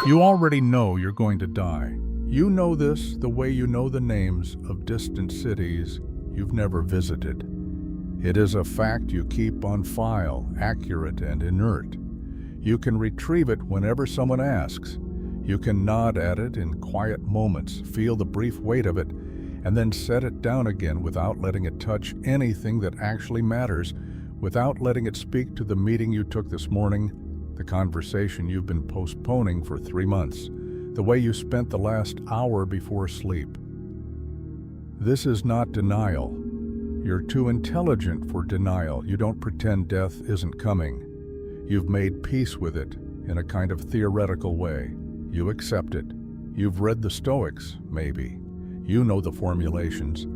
You already know you're going to die. You know this the way you know the names of distant cities you've never visited. It is a fact you keep on file, accurate and inert. You can retrieve it whenever someone asks. You can nod at it in quiet moments, feel the brief weight of it, and then set it down again without letting it touch anything that actually matters, without letting it speak to the meeting you took this morning, the conversation you've been postponing for 3 months, the way you spent the last hour before sleep. This is not denial. You're too intelligent for denial. You don't pretend death isn't coming. You've made peace with it in a kind of theoretical way. You accept it. You've read the Stoics, maybe. You know the formulations.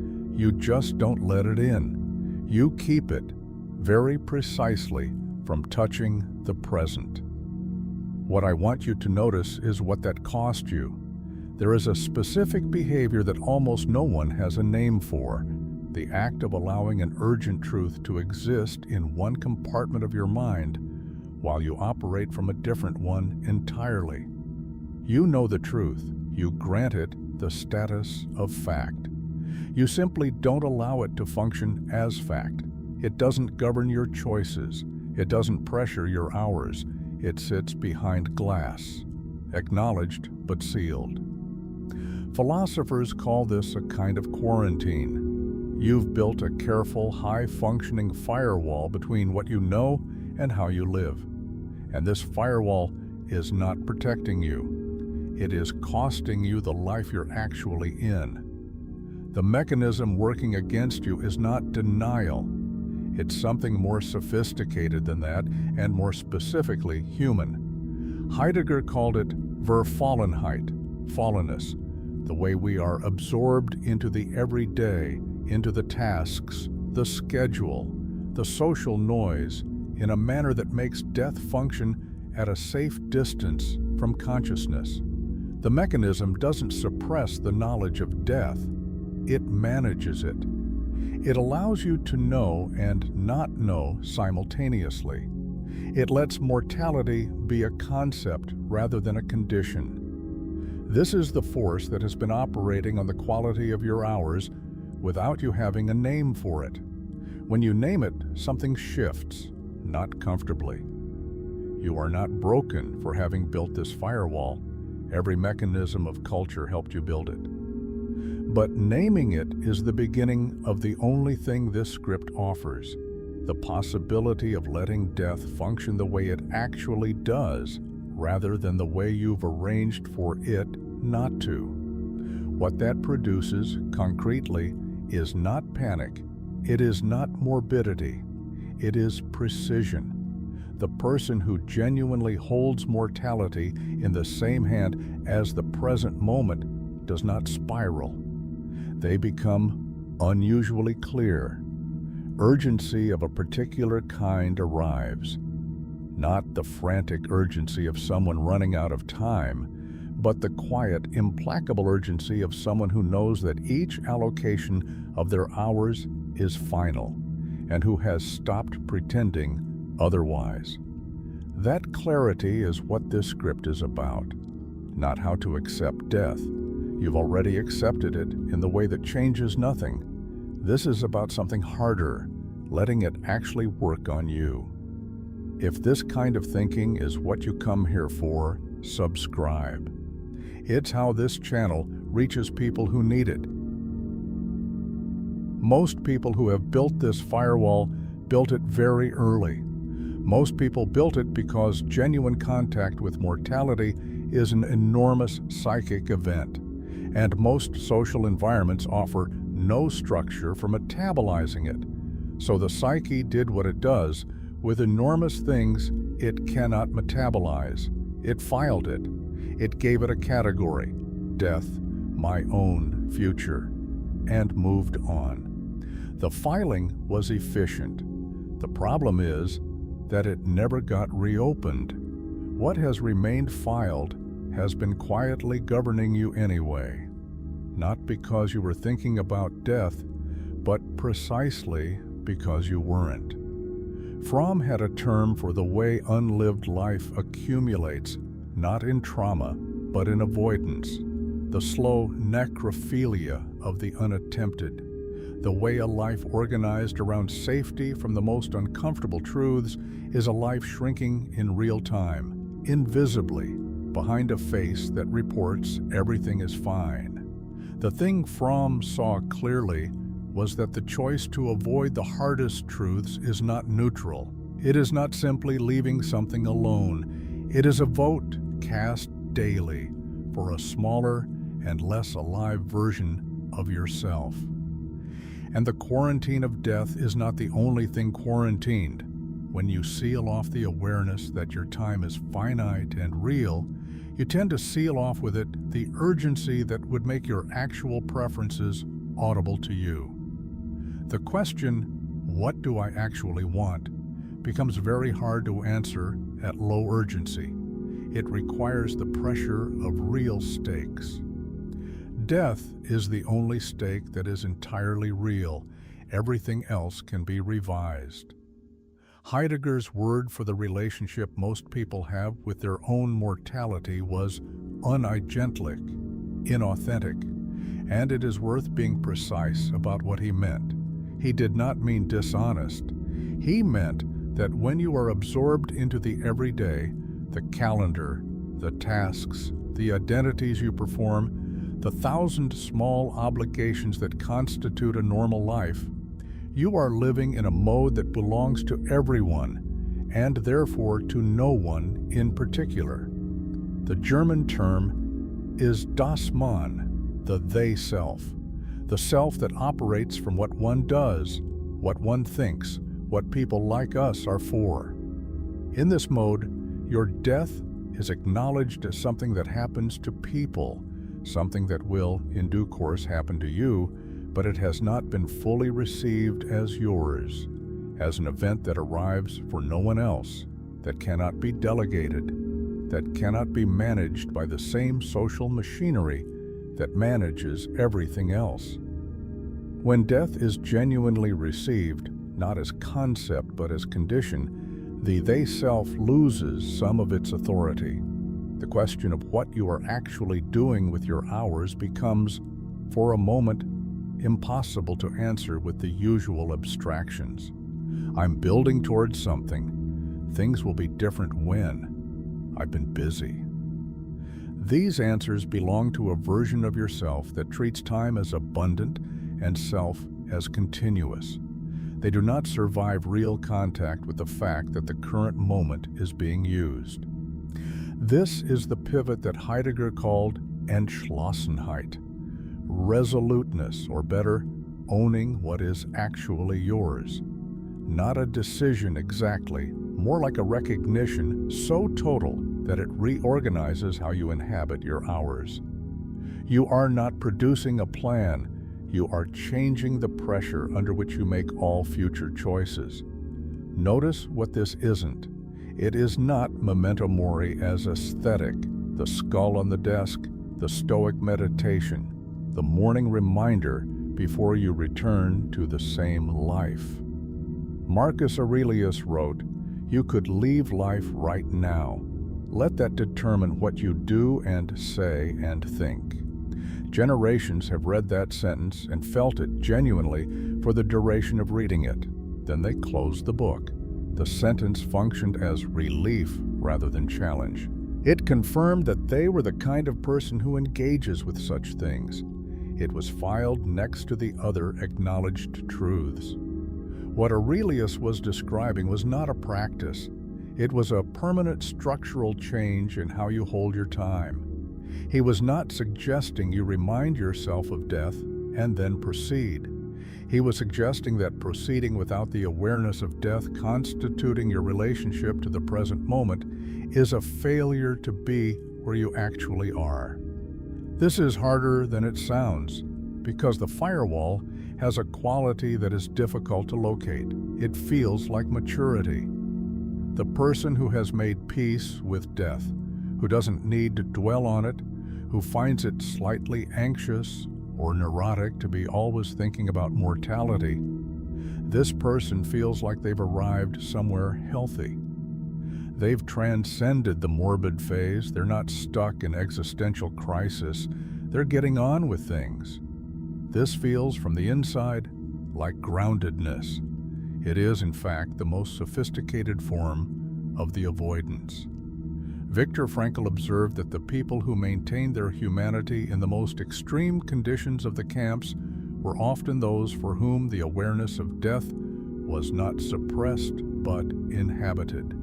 You just don't let it in. You keep it very precisely from touching the present. What I want you to notice is what that cost you. There is a specific behavior that almost no one has a name for. The act of allowing an urgent truth to exist in one compartment of your mind while you operate from a different one entirely. You know the truth. You grant it the status of fact. You simply don't allow it to function as fact. It doesn't govern your choices. It doesn't pressure your hours. It sits behind glass, acknowledged but sealed. Philosophers call this a kind of quarantine. You've built a careful, high-functioning firewall between what you know and how you live. And this firewall is not protecting you. It is costing you the life you're actually in. The mechanism working against you is not denial. It's something more sophisticated than that, and more specifically human. Heidegger called it Verfallenheit, fallenness, the way we are absorbed into the everyday, into the tasks, the schedule, the social noise, in a manner that makes death function at a safe distance from consciousness. The mechanism doesn't suppress the knowledge of death. It manages it. It allows you to know and not know simultaneously. It lets mortality be a concept rather than a condition. This is the force that has been operating on the quality of your hours without you having a name for it. When you name it, something shifts, not comfortably. You are not broken for having built this firewall. Every mechanism of culture helped you build it. But naming it is the beginning of the only thing this script offers, the possibility of letting death function the way it actually does, rather than the way you've arranged for it not to. What that produces, concretely, is not panic. It is not morbidity. It is precision. The person who genuinely holds mortality in the same hand as the present moment does not spiral. They become unusually clear. Urgency of a particular kind arrives. Not the frantic urgency of someone running out of time, but the quiet, implacable urgency of someone who knows that each allocation of their hours is final, and who has stopped pretending otherwise. That clarity is what this script is about, not how to accept death. You've already accepted it in the way that changes nothing. This is about something harder, letting it actually work on you. If this kind of thinking is what you come here for, subscribe. It's how this channel reaches people who need it. Most people who have built this firewall built it very early. Most people built it because genuine contact with mortality is an enormous psychic event, and most social environments offer no structure for metabolizing it. So the psyche did what it does with enormous things it cannot metabolize. It filed it. It gave it a category, death, my own future, and moved on. The filing was efficient. The problem is that it never got reopened. What has remained filed has been quietly governing you anyway, not because you were thinking about death, but precisely because you weren't. Fromm had a term for the way unlived life accumulates, not in trauma, but in avoidance, the slow necrophilia of the unattempted, the way a life organized around safety from the most uncomfortable truths is a life shrinking in real time, invisibly, behind a face that reports everything is fine. The thing Fromm saw clearly was that the choice to avoid the hardest truths is not neutral. It is not simply leaving something alone. It is a vote cast daily for a smaller and less alive version of yourself. And the quarantine of death is not the only thing quarantined. When you seal off the awareness that your time is finite and real, you tend to seal off with it the urgency that would make your actual preferences audible to you. The question, what do I actually want, becomes very hard to answer at low urgency. It requires the pressure of real stakes. Death is the only stake that is entirely real. Everything else can be revised. Heidegger's word for the relationship most people have with their own mortality was uneigentlich, inauthentic, and it is worth being precise about what he meant. He did not mean dishonest. He meant that when you are absorbed into the everyday, the calendar, the tasks, the identities you perform, the 1,000 small obligations that constitute a normal life, you are living in a mode that belongs to everyone, and therefore to no one in particular. The German term is das Man, the they self, the self that operates from what one does, what one thinks, what people like us are for. In this mode, your death is acknowledged as something that happens to people, something that will, in due course, happen to you, but it has not been fully received as yours, as an event that arrives for no one else, that cannot be delegated, that cannot be managed by the same social machinery that manages everything else. When death is genuinely received, not as concept but as condition, the they-self loses some of its authority. The question of what you are actually doing with your hours becomes, for a moment, impossible to answer with the usual abstractions. I'm building towards something. Things will be different when. I've been busy. These answers belong to a version of yourself that treats time as abundant and self as continuous. They do not survive real contact with the fact that the current moment is being used. This is the pivot that Heidegger called Entschlossenheit, resoluteness, or better, owning what is actually yours. Not a decision exactly, more like a recognition so total that it reorganizes how you inhabit your hours. You are not producing a plan, you are changing the pressure under which you make all future choices. Notice what this isn't. It is not memento mori as aesthetic, the skull on the desk, the stoic meditation, the morning reminder before you return to the same life. Marcus Aurelius wrote, "You could leave life right now. Let that determine what you do and say and think." Generations have read that sentence and felt it genuinely for the duration of reading it. Then they closed the book. The sentence functioned as relief rather than challenge. It confirmed that they were the kind of person who engages with such things. It was filed next to the other acknowledged truths. What Aurelius was describing was not a practice. It was a permanent structural change in how you hold your time. He was not suggesting you remind yourself of death and then proceed. He was suggesting that proceeding without the awareness of death constituting your relationship to the present moment is a failure to be where you actually are. This is harder than it sounds, because the firewall has a quality that is difficult to locate. It feels like maturity. The person who has made peace with death, who doesn't need to dwell on it, who finds it slightly anxious or neurotic to be always thinking about mortality, this person feels like they've arrived somewhere healthy. They've transcended the morbid phase. They're not stuck in existential crisis. They're getting on with things. This feels from the inside like groundedness. It is, in fact, the most sophisticated form of the avoidance. Viktor Frankl observed that the people who maintained their humanity in the most extreme conditions of the camps were often those for whom the awareness of death was not suppressed but inhabited.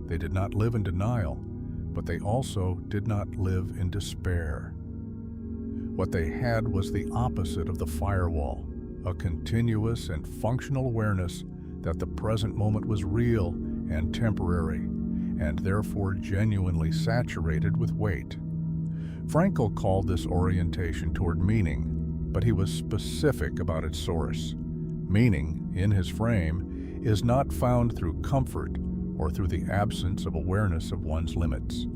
They did not live in denial, but they also did not live in despair. What they had was the opposite of the firewall, a continuous and functional awareness that the present moment was real and temporary, and therefore genuinely saturated with weight. Frankl called this orientation toward meaning, but he was specific about its source. Meaning, in his frame, is not found through comfort or through the absence of awareness of one's limits.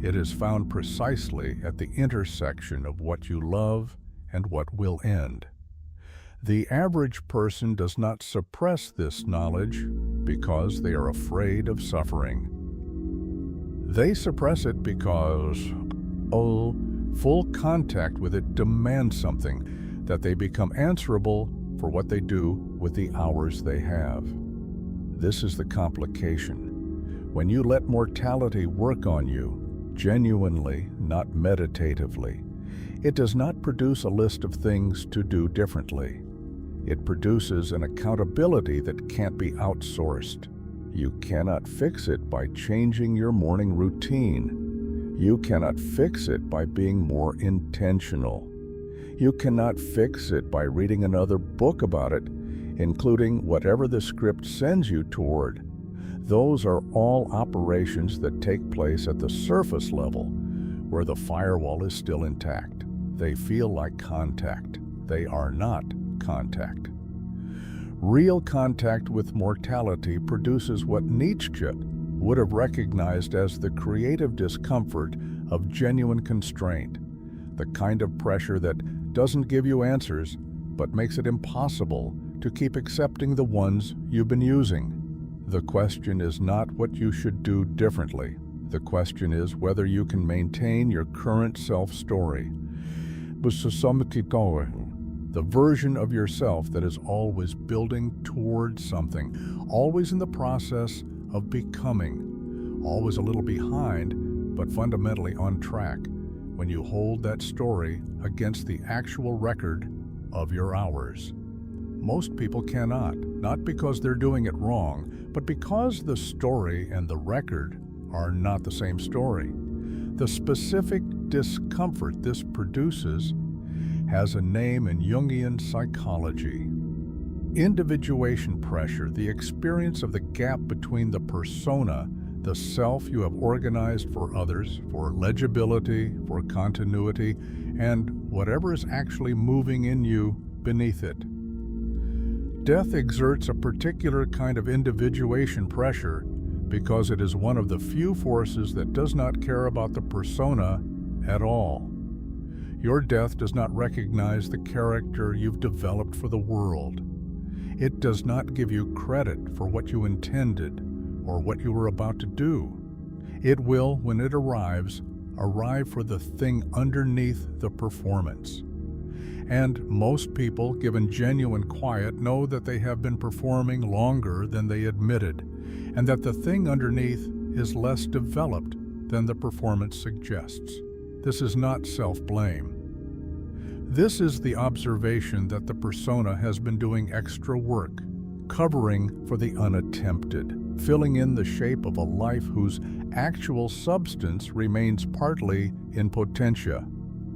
It is found precisely at the intersection of what you love and what will end. The average person does not suppress this knowledge because they are afraid of suffering. They suppress it because, full contact with it demands something, that they become answerable for what they do with the hours they have. This is the complication. When you let mortality work on you, genuinely, not meditatively, it does not produce a list of things to do differently. It produces an accountability that can't be outsourced. You cannot fix it by changing your morning routine. You cannot fix it by being more intentional. You cannot fix it by reading another book about it, including whatever the script sends you toward. Those are all operations that take place at the surface level, where the firewall is still intact. They feel like contact. They are not contact. Real contact with mortality produces what Nietzsche would have recognized as the creative discomfort of genuine constraint, the kind of pressure that doesn't give you answers, but makes it impossible to keep accepting the ones you've been using. The question is not what you should do differently. The question is whether you can maintain your current self-story. The version of yourself that is always building towards something, always in the process of becoming, always a little behind, but fundamentally on track when you hold that story against the actual record of your hours. Most people cannot, not because they're doing it wrong, but because the story and the record are not the same story. The specific discomfort this produces has a name in Jungian psychology. Individuation pressure, the experience of the gap between the persona, the self you have organized for others, for legibility, for continuity, and whatever is actually moving in you beneath it. Death exerts a particular kind of individuation pressure because it is one of the few forces that does not care about the persona at all. Your death does not recognize the character you've developed for the world. It does not give you credit for what you intended or what you were about to do. It will, when it arrive for the thing underneath the performance. And most people, given genuine quiet, know that they have been performing longer than they admitted, and that the thing underneath is less developed than the performance suggests. This is not self-blame. This is the observation that the persona has been doing extra work, covering for the unattempted, filling in the shape of a life whose actual substance remains partly in potentia.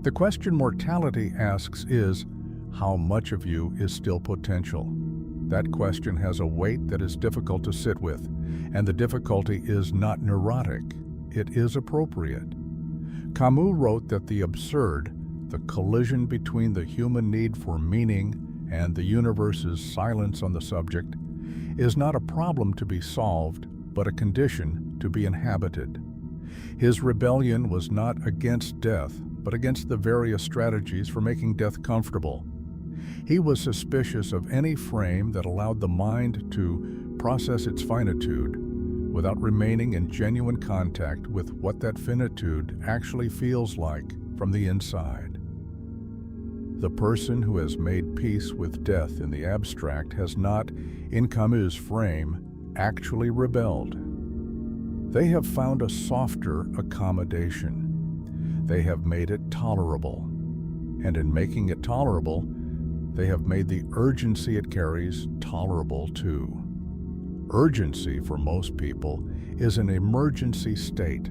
The question mortality asks is, how much of you is still potential? That question has a weight that is difficult to sit with, and the difficulty is not neurotic. It is appropriate. Camus wrote that the absurd, the collision between the human need for meaning and the universe's silence on the subject, is not a problem to be solved, but a condition to be inhabited. His rebellion was not against death, but against the various strategies for making death comfortable. He was suspicious of any frame that allowed the mind to process its finitude without remaining in genuine contact with what that finitude actually feels like from the inside. The person who has made peace with death in the abstract has not, in Camus' frame, actually rebelled. They have found a softer accommodation. They have made it tolerable. And in making it tolerable, they have made the urgency it carries tolerable too. Urgency, for most people, is an emergency state,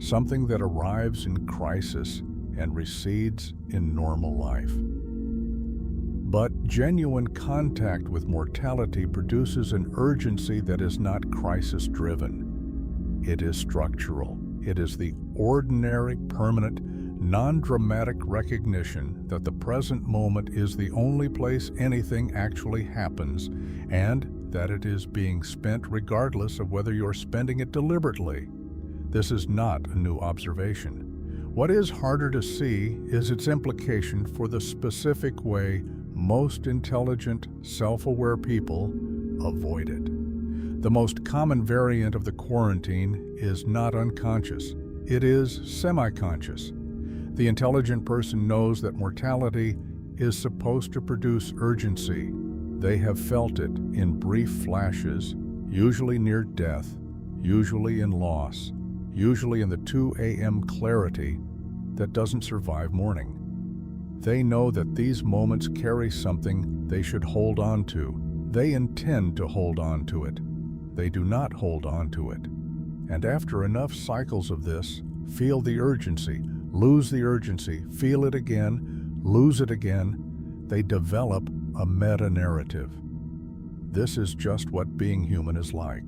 something that arrives in crisis and recedes in normal life. But genuine contact with mortality produces an urgency that is not crisis-driven. It is structural. It is the ordinary, permanent, non-dramatic recognition that the present moment is the only place anything actually happens, and that it is being spent regardless of whether you're spending it deliberately. This is not a new observation. What is harder to see is its implication for the specific way most intelligent, self-aware people avoid it. The most common variant of the quarantine is not unconscious. It is semi-conscious. The intelligent person knows that mortality is supposed to produce urgency. They have felt it in brief flashes, usually near death, usually in loss, usually in the 2 a.m. clarity that doesn't survive morning. They know that these moments carry something they should hold on to. They intend to hold on to it. They do not hold on to it. And after enough cycles of this, feel the urgency, lose the urgency, feel it again, lose it again, they develop a meta-narrative. This is just what being human is like.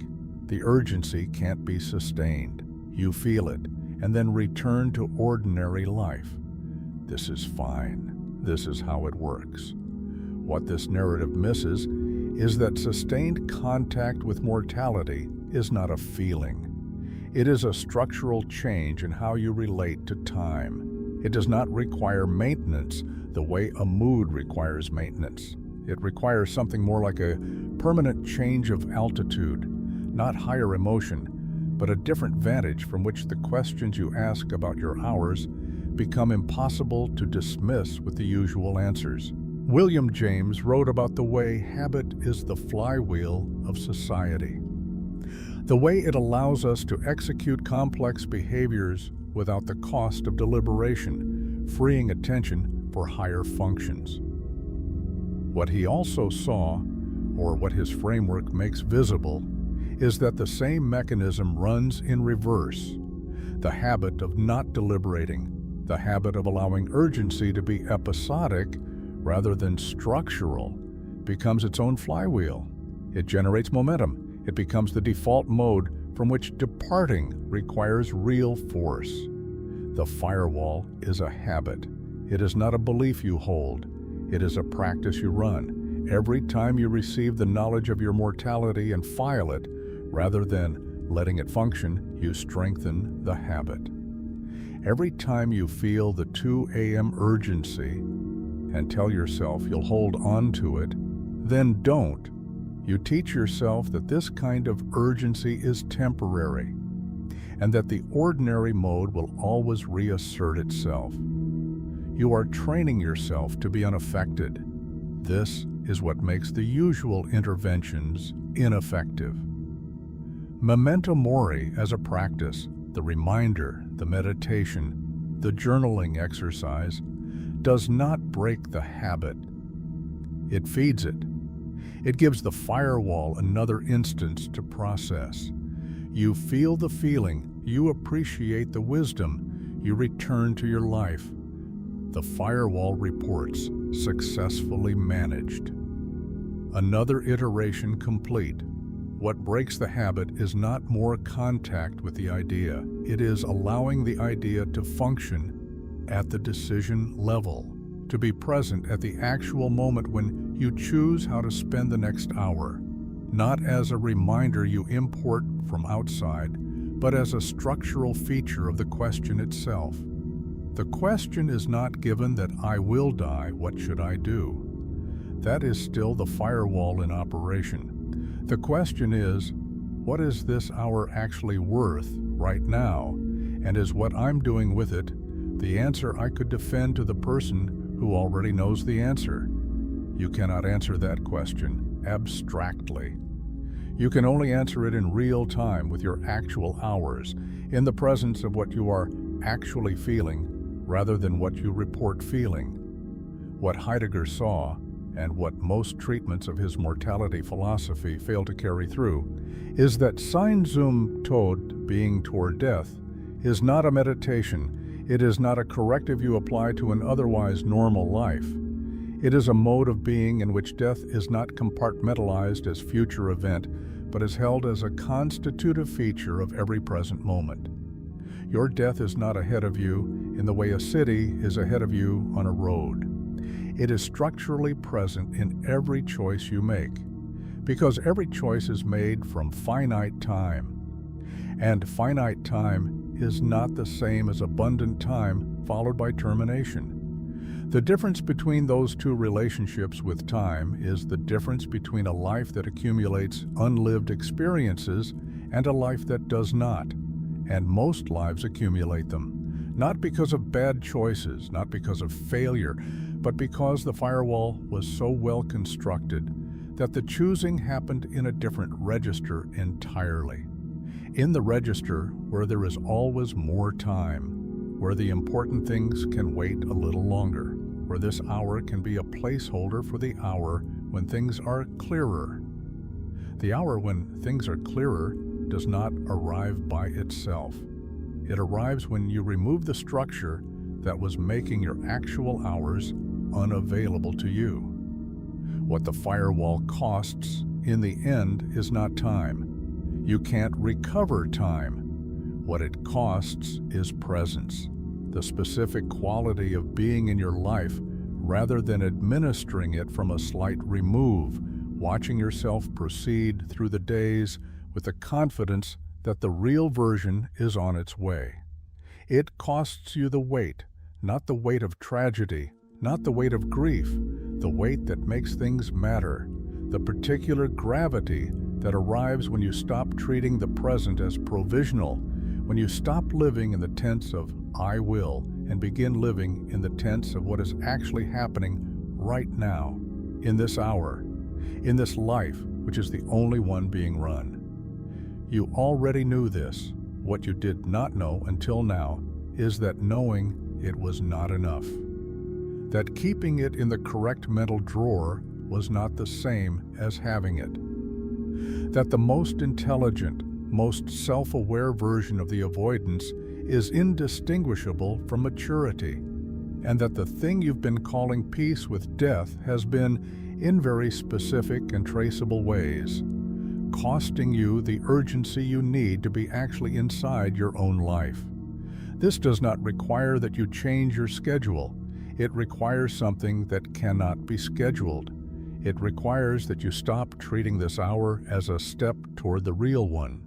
The urgency can't be sustained. You feel it, and then return to ordinary life. This is fine. This is how it works. What this narrative misses is that sustained contact with mortality is not a feeling. It is a structural change in how you relate to time. It does not require maintenance the way a mood requires maintenance. It requires something more like a permanent change of altitude, not higher emotion, but a different vantage from which the questions you ask about your hours become impossible to dismiss with the usual answers. William James wrote about the way habit is the flywheel of society. The way it allows us to execute complex behaviors without the cost of deliberation, freeing attention for higher functions. What he also saw, or what his framework makes visible, is that the same mechanism runs in reverse. The habit of not deliberating, the habit of allowing urgency to be episodic rather than structural, becomes its own flywheel. It generates momentum. It becomes the default mode from which departing requires real force. The firewall is a habit. It is not a belief you hold. It is a practice you run. Every time you receive the knowledge of your mortality and file it, rather than letting it function, you strengthen the habit. Every time you feel the 2 a.m. urgency and tell yourself you'll hold on to it, then don't. You teach yourself that this kind of urgency is temporary and that the ordinary mode will always reassert itself. You are training yourself to be unaffected. This is what makes the usual interventions ineffective. Memento mori as a practice, the reminder, the meditation, the journaling exercise, does not break the habit. It feeds it. It gives the firewall another instance to process. You feel the feeling, you appreciate the wisdom, you return to your life. The firewall reports, successfully managed. Another iteration complete. What breaks the habit is not more contact with the idea. It is allowing the idea to function at the decision level, to be present at the actual moment when you choose how to spend the next hour, not as a reminder you import from outside, but as a structural feature of the question itself. The question is not given that I will die, what should I do? That is still the firewall in operation. The question is, What is this hour actually worth right now? And is what I'm doing with it the answer I could defend to the person who already knows the answer? You cannot answer that question abstractly. You can only answer it in real time with your actual hours, in the presence of what you are actually feeling rather than what you report feeling. What Heidegger saw, and what most treatments of his mortality philosophy fail to carry through, is that Sein-zum-Tode, being toward death, is not a meditation. It is not a corrective you apply to an otherwise normal life. It is a mode of being in which death is not compartmentalized as future event, but is held as a constitutive feature of every present moment. Your death is not ahead of you in the way a city is ahead of you on a road. It is structurally present in every choice you make, because every choice is made from finite time. And finite time is not the same as abundant time followed by termination. The difference between those two relationships with time is the difference between a life that accumulates unlived experiences and a life that does not. And most lives accumulate them, not because of bad choices, not because of failure, but because the firewall was so well constructed that the choosing happened in a different register entirely. In the register where there is always more time, where the important things can wait a little longer, where this hour can be a placeholder for the hour when things are clearer. The hour when things are clearer does not arrive by itself. It arrives when you remove the structure that was making your actual hours unavailable to you. What the firewall costs in the end is not time. You can't recover time. What it costs is presence, the specific quality of being in your life rather than administering it from a slight remove, watching yourself proceed through the days with the confidence that the real version is on its way. It costs you the weight, not the weight of tragedy, not the weight of grief, the weight that makes things matter, the particular gravity that arrives when you stop treating the present as provisional, when you stop living in the tense of I will and begin living in the tense of what is actually happening right now, in this hour, in this life, which is the only one being run. You already knew this. What you did not know until now is that knowing it was not enough. That keeping it in the correct mental drawer was not the same as having it. That the most intelligent, most self-aware version of the avoidance is indistinguishable from maturity, and that the thing you've been calling peace with death has been, in very specific and traceable ways, costing you the urgency you need to be actually inside your own life. This does not require that you change your schedule. It requires something that cannot be scheduled. It requires that you stop treating this hour as a step toward the real one.